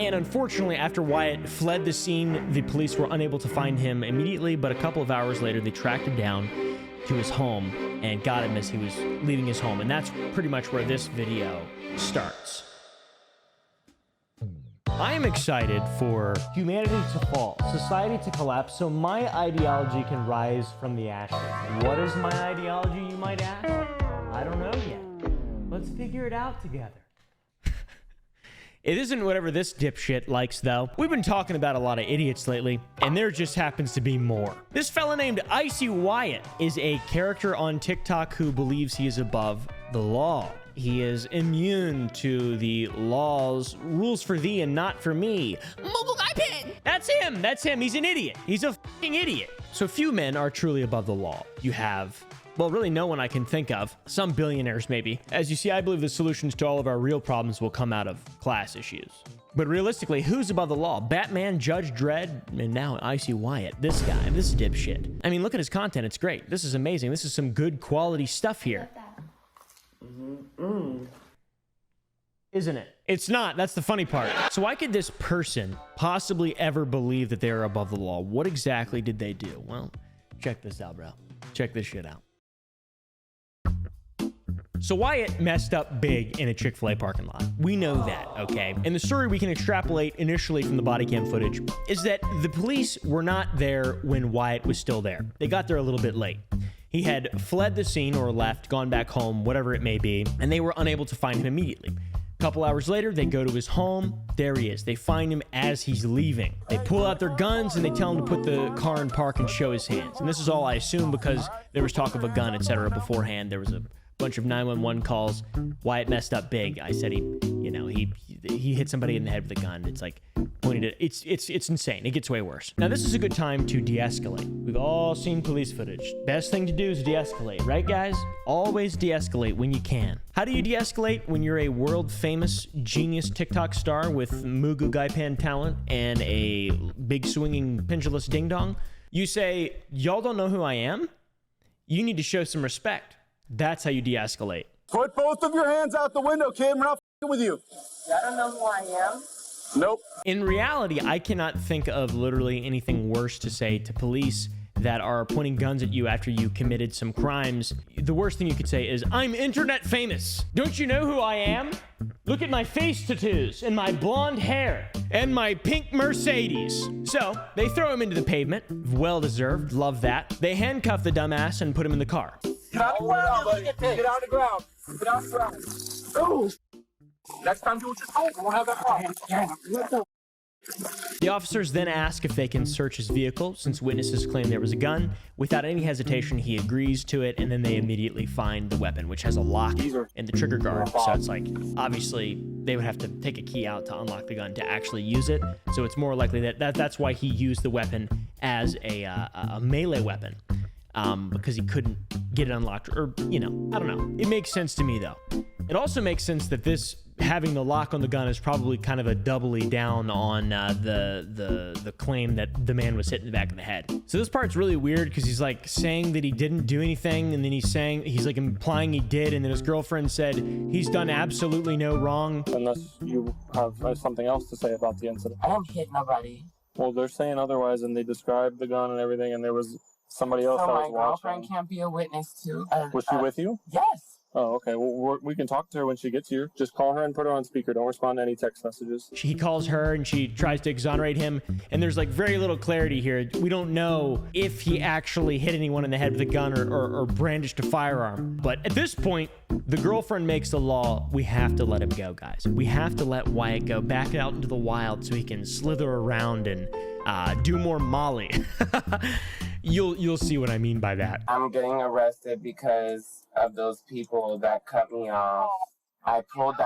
And unfortunately, after Wyatt fled the scene, the police were unable to find him immediately, but a couple of hours later, they tracked him down to his home and got him as he was leaving his home. And that's pretty much where this video starts. I am excited for humanity to fall, society to collapse, so my ideology can rise from the ashes. What is my ideology, you might ask? I don't know yet. Let's figure it out together. It isn't whatever this dipshit likes, though. We've been talking about a lot of idiots lately, and there just happens to be more. This fella named Icy Wyatt is a character on TikTok who believes he is above the law. He is immune to the law's rules for thee and not for me. Mobile guy pin! That's him! That's him! He's an idiot! He's a fucking idiot! So few men are truly above the law. You have, well, really no one I can think of. Some billionaires, maybe. As you see, I believe the solutions to all of our real problems will come out of class issues. But realistically, who's above the law? Batman, Judge Dredd, and now Icy Wyatt. This guy, this dipshit. I mean, look at his content. It's great. This is amazing. This is some good quality stuff here. Isn't it? It's not. That's the funny part. So why could this person possibly ever believe that they are above the law? What exactly did they do? Well, check this out, bro. Check this shit out. So Wyatt messed up big in a Chick-fil-A parking lot. We know that, okay? And the story we can extrapolate initially from the body cam footage is that the police were not there when Wyatt was still there. They got there a little bit late. He had fled the scene or left, gone back home, whatever it may be, and they were unable to find him immediately. A couple hours later, they go to his home. There he is. They find him as he's leaving. They pull out their guns and they tell him to put the car in park and show his hands. And this is all I assume because there was talk of a gun, etc. beforehand. There was a bunch of 911 calls. Wyatt messed up big. I said he hit somebody in the head with a gun. It's like pointed at it's insane. It gets way worse. Now this is a good time to de-escalate. We've all seen police footage. Best thing to do is de-escalate, right guys? Always de-escalate when you can. How do you de-escalate when you're a world famous genius TikTok star with Mugu Gaipan talent and a big swinging pendulous ding dong? You say, y'all don't know who I am? You need to show some respect. That's how you de-escalate. Put both of your hands out the window, kid. We're not f***ing with you. I don't know who I am. Nope. In reality, I cannot think of literally anything worse to say to police that are pointing guns at you after you committed some crimes. The worst thing you could say is, I'm internet famous. Don't you know who I am? Look at my face tattoos and my blonde hair and my pink Mercedes. So they throw him into the pavement. Well-deserved. Love that. They handcuff the dumbass and put him in the car. Get on the ground, buddy. Get on the ground. Get on the ground. Oh. Next time, do what you're told. We'll have that problem. The officers then ask if they can search his vehicle, since witnesses claim there was a gun. Without any hesitation, he agrees to it, and then they immediately find the weapon, which has a lock in the trigger guard. So it's like, obviously, they would have to take a key out to unlock the gun to actually use it. So it's more likely that's why he used the weapon as a melee weapon. Because he couldn't get it unlocked, or, you know, I don't know. It makes sense to me, though. It also makes sense that this having the lock on the gun is probably kind of a doubly down on the claim that the man was hit in the back of the head. So this part's really weird because he's like saying that he didn't do anything, and then he's like implying he did, and then his girlfriend said he's done absolutely no wrong. Unless you have something else to say about the incident. I don't hit nobody. Well, they're saying otherwise, and they described the gun and everything, and there was somebody else that was watching. My girlfriend can't be a witness to. Was she with you? Yes. Oh, okay. Well, we can talk to her when she gets here. Just call her and put her on speaker. Don't respond to any text messages. He calls her and she tries to exonerate him, and there's like very little clarity here. We don't know if he actually hit anyone in the head with a gun or brandished a firearm. But at this point, the girlfriend makes the law. We have to let him go, guys. We have to let Wyatt go back out into the wild so he can slither around and do more Molly. You'll see what I mean by that. I'm getting arrested because of those people that cut me off. I pulled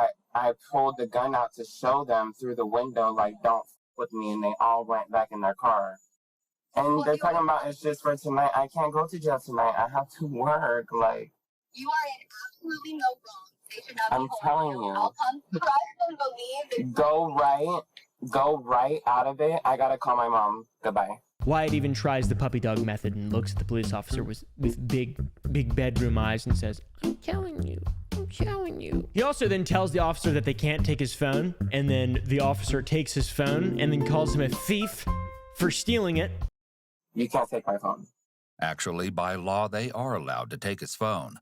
the gun out to show them through the window, like, don't f with me, and they all went back in their car. And they're talking about it's just for tonight. I can't go to jail tonight. I have to work. Like, you are in absolutely no wrong. They should not I'm be telling you. I'll trust and believe. Go right out of it. I gotta call my mom. Goodbye. Wyatt even tries the puppy dog method and looks at the police officer with big bedroom eyes and says, I'm telling you. He also then tells the officer that they can't take his phone, and then the officer takes his phone and then calls him a thief for stealing it. You can't take my phone. Actually, by law, they are allowed to take his phone.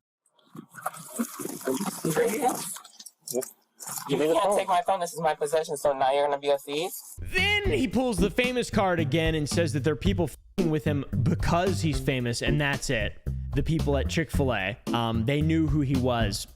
You can't take my phone. This is my possession, so now you're gonna be a thief? Then he pulls the famous card again and says that there are people f***ing with him because he's famous, and that's it. The people at Chick-fil-A, they knew who he was.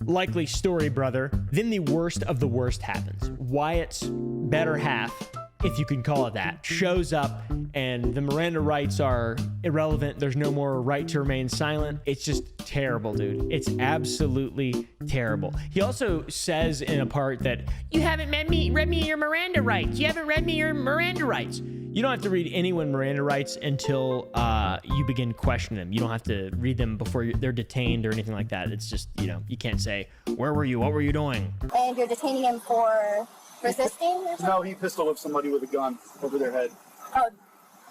Likely story, brother. Then the worst of the worst happens. Wyatt's better half, if you can call it that, shows up, and the Miranda rights are irrelevant. There's no more right to remain silent. It's just terrible, dude. It's absolutely terrible. He also says in a part that, you haven't read me your Miranda rights. You haven't read me your Miranda rights. You don't have to read anyone Miranda rights until you begin questioning them. You don't have to read them before they're detained or anything like that. It's just, you know, you can't say, where were you? What were you doing? And you're detaining him for resisting or something? No, he pistol whipped somebody with a gun over their head. Oh,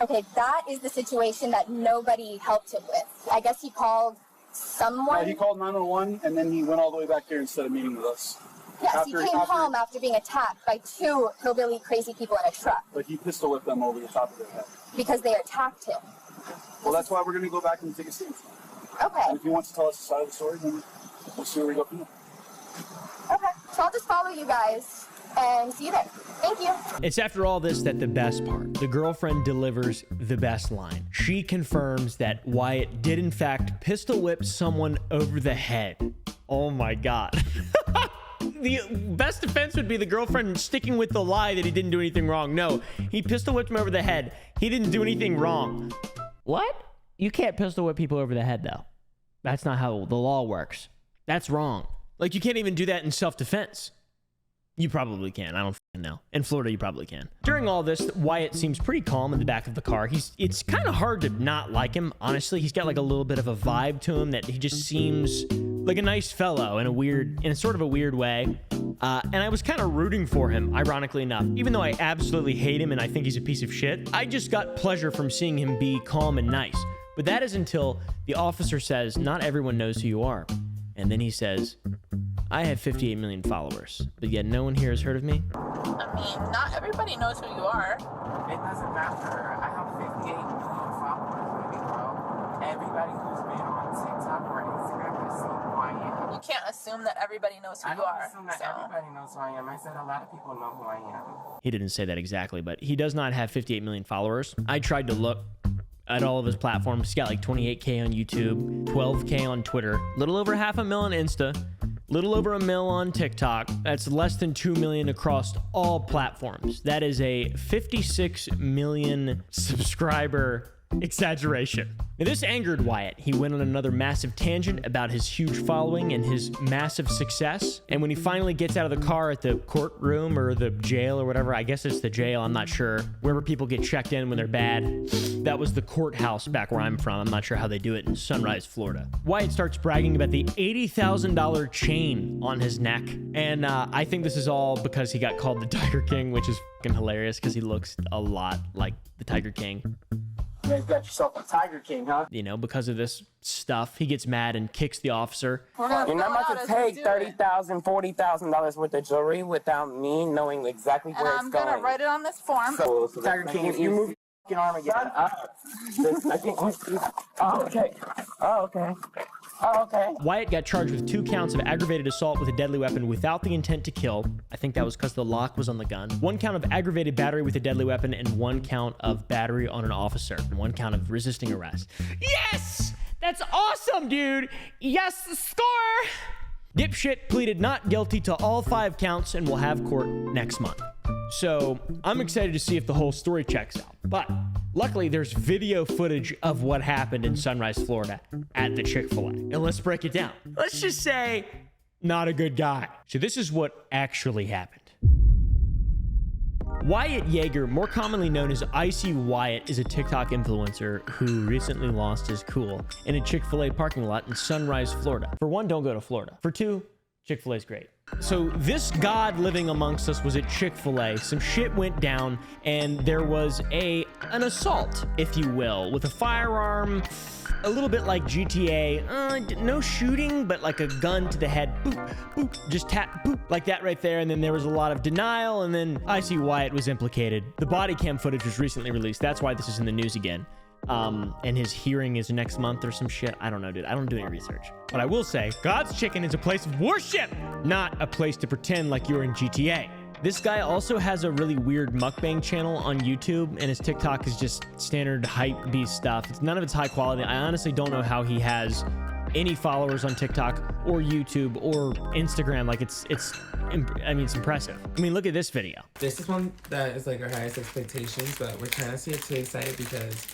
okay. That is the situation that nobody helped him with. I guess he called someone. He called 911, and then he went all the way back here instead of meeting with us. Yes, he came home after being attacked by two hillbilly crazy people in a truck. But he pistol whipped them over the top of their head. Because they attacked him. Well, that's why we're going to go back and take a seat. Okay. And if he wants to tell us the side of the story, then we'll see where we go from there. Okay. So I'll just follow you guys and see you there. Thank you. It's after all this that the best part. The girlfriend delivers the best line. She confirms that Wyatt did in fact pistol whip someone over the head. Oh my God. The best defense would be the girlfriend sticking with the lie that he didn't do anything wrong. No, he pistol whipped him over the head. He didn't do anything wrong. What? You can't pistol whip people over the head, though. That's not how the law works. That's wrong. Like, you can't even do that in self-defense. You probably can. I don't know. In Florida, you probably can. During all this, Wyatt seems pretty calm in the back of the car. It's kind of hard to not like him, honestly. He's got like a little bit of a vibe to him that he just seems like a nice fellow in a sort of a weird way. And I was kind of rooting for him, ironically enough. Even though I absolutely hate him and I think he's a piece of shit, I just got pleasure from seeing him be calm and nice. But that is until the officer says, not everyone knows who you are. And then he says, I have 58 million followers, but yet no one here has heard of me. I mean, not everybody knows who you are. It doesn't matter. I have 58 million followers, baby girl. Everybody who's been on TikTok or Instagram has seen who I am. You can't assume that everybody knows who I you don't are. assume that everybody knows who I am. I said a lot of people know who I am. He didn't say that exactly, but he does not have 58 million followers. I tried to look at all of his platforms. He's got like 28K on YouTube, 12K on Twitter, little over 500,000 on Insta, little over 1 million on TikTok. That's less than 2 million across all platforms. That is a 56 million subscriber exaggeration. Now, this angered Wyatt. He went on another massive tangent about his huge following and his massive success. And when he finally gets out of the car at the courtroom or the jail or whatever, I guess it's the jail, I'm not sure, wherever people get checked in when they're bad. That was the courthouse back where I'm from. I'm not sure how they do it in Sunrise, Florida. Wyatt starts bragging about the $80,000 chain on his neck. And I think this is all because he got called the Tiger King, which is fucking hilarious because he looks a lot like the Tiger King. You guys got yourself a Tiger King, huh? You know, because of this stuff, he gets mad and kicks the officer. You're not about to take $30,000, $40,000 worth of jewelry without me knowing exactly where it's going. And I'm gonna write it on this form. So Tiger King, if you move your fucking arm again, oh, okay. Oh, okay. Oh, okay. Wyatt got charged with 2 counts of aggravated assault with a deadly weapon without the intent to kill. I think that was because the lock was on the gun. 1 count of aggravated battery with a deadly weapon and 1 count of battery on an officer and 1 count of resisting arrest. Yes! That's awesome, dude! Yes, score! Dipshit pleaded not guilty to all 5 counts and will have court next month. So I'm excited to see if the whole story checks out. But luckily, there's video footage of what happened in Sunrise, Florida at the Chick-fil-A. And let's break it down. Let's just say, not a good guy. So this is what actually happened. Wyatt Yeager, more commonly known as Icy Wyatt, is a TikTok influencer who recently lost his cool in a Chick-fil-A parking lot in Sunrise, Florida. For 1, don't go to Florida. For 2, Chick-fil-A is great. So this god living amongst us was at Chick-fil-A. Some shit went down and there was a an assault, if you will, with a firearm, a little bit like GTA. No shooting, but like a gun to the head. Boop, boop, just tap, boop, like that right there. And then there was a lot of denial, and then Icy Wyatt was implicated. The body cam footage was recently released. That's why this is in the news again. And his hearing is next month or some shit. I don't know, dude. I don't do any research. But I will say, God's Chicken is a place of worship, not a place to pretend like you're in GTA. This guy also has a really weird mukbang channel on YouTube, and his TikTok is just standard hype beast stuff. None of it's high quality. I honestly don't know how he has any followers on TikTok or YouTube or Instagram. Like it's impressive. I mean, look at this video. This is one that is like our highest expectations, but we're trying to see it too excited because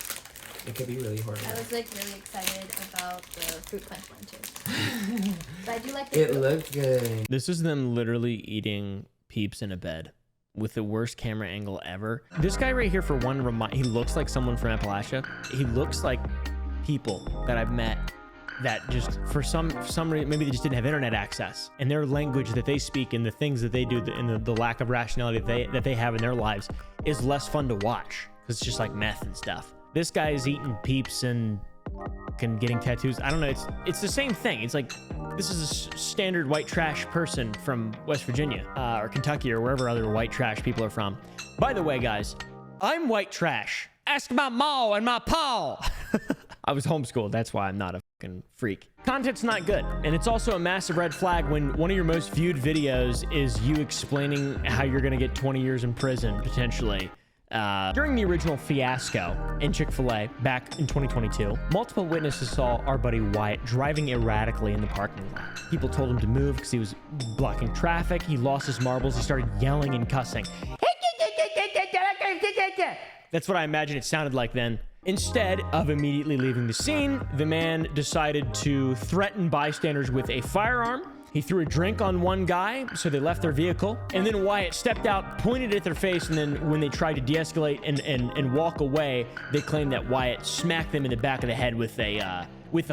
it could be really horrible. I was like really excited about the fruit punch one too. But I do like the It looked good. This is them literally eating peeps in a bed with the worst camera angle ever. This guy right here, for one, he looks like someone from Appalachia. He looks like people that I've met that just for some reason, maybe they just didn't have internet access, and their language that they speak and the things that they do and the lack of rationality that they have in their lives is less fun to watch because it's just like meth and stuff. This guy is eating peeps and getting tattoos. I don't know. It's the same thing. It's like, this is a standard white trash person from West Virginia or Kentucky or wherever other white trash people are from. By the way, guys, I'm white trash. Ask my ma and my pa. I was homeschooled. That's why I'm not a fucking freak. Content's not good. And it's also a massive red flag when one of your most viewed videos is you explaining how you're going to get 20 years in prison, potentially. During the original fiasco in Chick-fil-A back in 2022, multiple witnesses saw our buddy Wyatt driving erratically in the parking lot. People told him to move because he was blocking traffic. He lost his marbles. He started yelling and cussing. That's what I imagine it sounded like then. Instead of immediately leaving the scene, the man decided to threaten bystanders with a firearm. He threw a drink on one guy, so they left their vehicle. And then Wyatt stepped out, pointed at their face, and then when they tried to de-escalate and walk away, they claimed that Wyatt smacked them in the back of the head with a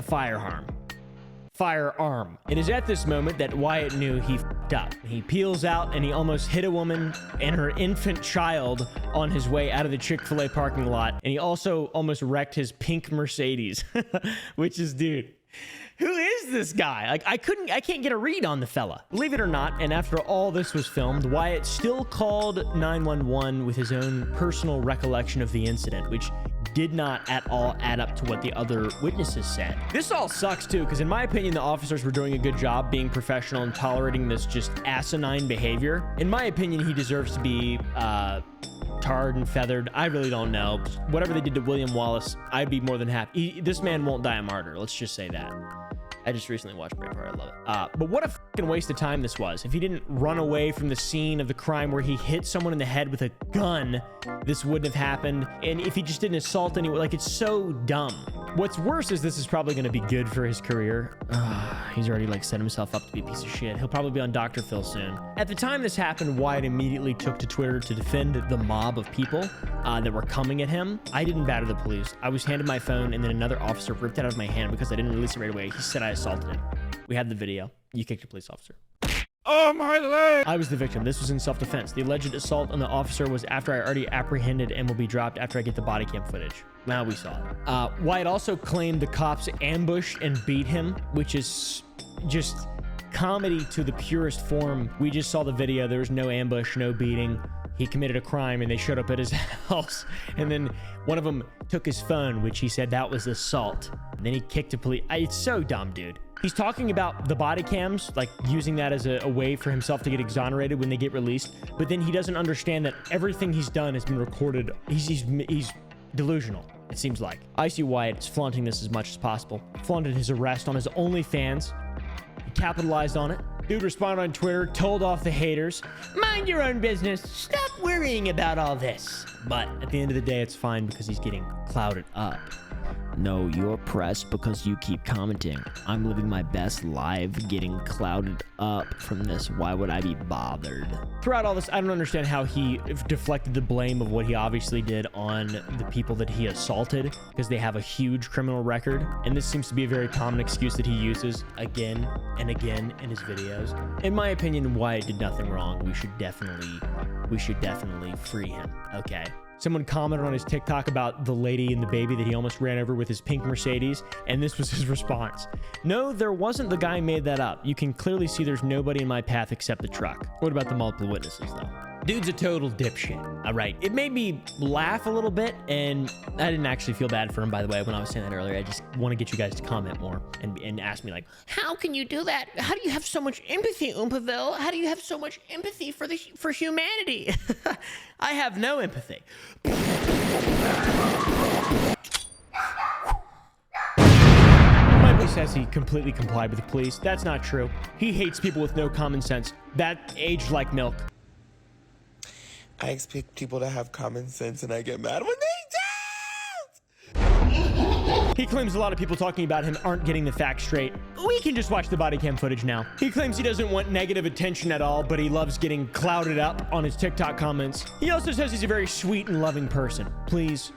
firearm. It is at this moment that Wyatt knew he f***ed up. He peels out and he almost hit a woman and her infant child on his way out of the Chick-fil-A parking lot. And he also almost wrecked his pink Mercedes, which is, dude, who is this guy? Like, I can't get a read on the fella. Believe it or not, and after all this was filmed, Wyatt still called 911 with his own personal recollection of the incident, which did not at all add up to what the other witnesses said. This all sucks too, because in my opinion, the officers were doing a good job being professional and tolerating this just asinine behavior. In my opinion, he deserves to be tarred and feathered. I really don't know. Whatever they did to William Wallace, I'd be more than happy. This man won't die a martyr. Let's just say that. I just recently watched Braveheart. I love it. But what a fucking waste of time this was. If he didn't run away from the scene of the crime where he hit someone in the head with a gun, this wouldn't have happened. And if he just didn't assault anyone, like, it's so dumb. What's worse is this is probably going to be good for his career. He's already like set himself up to be a piece of shit. He'll probably be on Dr. Phil soon. At the time this happened, Wyatt immediately took to Twitter to defend the mob of people that were coming at him. I didn't batter the police. I was handed my phone and then another officer ripped it out of my hand because I didn't release it right away. He said I assaulted him. We had the video. You kicked a police officer. Oh, my leg! I was the victim. This was in self-defense. The alleged assault on the officer was after I already apprehended and will be dropped after I get the body cam footage. Now we saw it. Wyatt also claimed the cops ambushed and beat him, which is just comedy to the purest form. We just saw the video. There was no ambush, no beating. He committed a crime and they showed up at his house. And then one of them took his phone, which he said that was assault. And then he kicked a police. It's so dumb, dude. He's talking about the body cams, like using that as a way for himself to get exonerated when they get released. But then he doesn't understand that everything he's done has been recorded. He's delusional, it seems like. Icy Wyatt is flaunting this as much as possible. Flaunted his arrest on his OnlyFans. He capitalized on it. Dude responded on Twitter, told off the haters. Mind your own business. Stop worrying about all this. But at the end of the day, it's fine because he's getting clouded up. No, you're pressed because you keep commenting. I'm living my best life getting clouded up from this. Why would I be bothered? Throughout all this, I don't understand how he deflected the blame of what he obviously did on the people that he assaulted because they have a huge criminal record. And this seems to be a very common excuse that he uses again and again in his videos. In my opinion, Wyatt did nothing wrong. We should definitely free him. Okay. Someone commented on his TikTok about the lady and the baby that he almost ran over with his pink Mercedes, and this was his response. No, there wasn't. The guy made that up. You can clearly see there's nobody in my path except the truck. What about the multiple witnesses, though? Dude's a total dipshit. All right. It made me laugh a little bit, and I didn't actually feel bad for him, by the way, when I was saying that earlier. I just want to get you guys to comment more and ask me, like, how can you do that? How do you have so much empathy, oompaville? How do you have so much empathy for humanity? I have no empathy. He says he completely complied with the police. That's not true. He hates people with no common sense. That aged like milk. I expect people to have common sense, and I get mad when they don't! He claims a lot of people talking about him aren't getting the facts straight. We can just watch the body cam footage now. He claims he doesn't want negative attention at all, but he loves getting clouded up on his TikTok comments. He also says he's a very sweet and loving person. Please,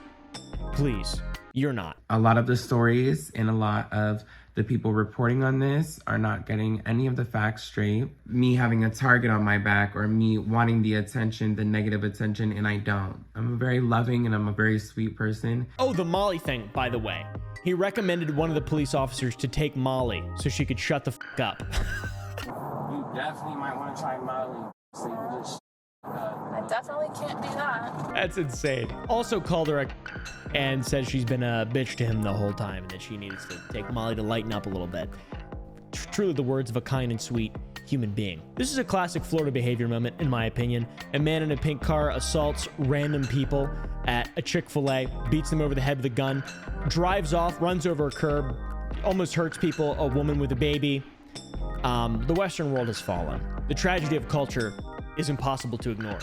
you're not. A lot of the stories and a lot of the people reporting on this are not getting any of the facts straight. Me having a target on my back, or me wanting the attention, the negative attention, and I don't. I'm a very loving and I'm a very sweet person. Oh, the Molly thing, by the way. He recommended one of the police officers to take Molly so she could shut the f up. You definitely might want to try Molly. So you can just I definitely can't do that. That's insane. Also called her and says she's been a bitch to him the whole time and that she needs to take Molly to lighten up a little bit. Truly the words of a kind and sweet human being. This is a classic Florida behavior moment, in my opinion. A man in a pink car assaults random people at a Chick-fil-A, beats them over the head with a gun, drives off, runs over a curb, almost hurts people, a woman with a baby. The Western world has fallen. The tragedy of culture is impossible to ignore.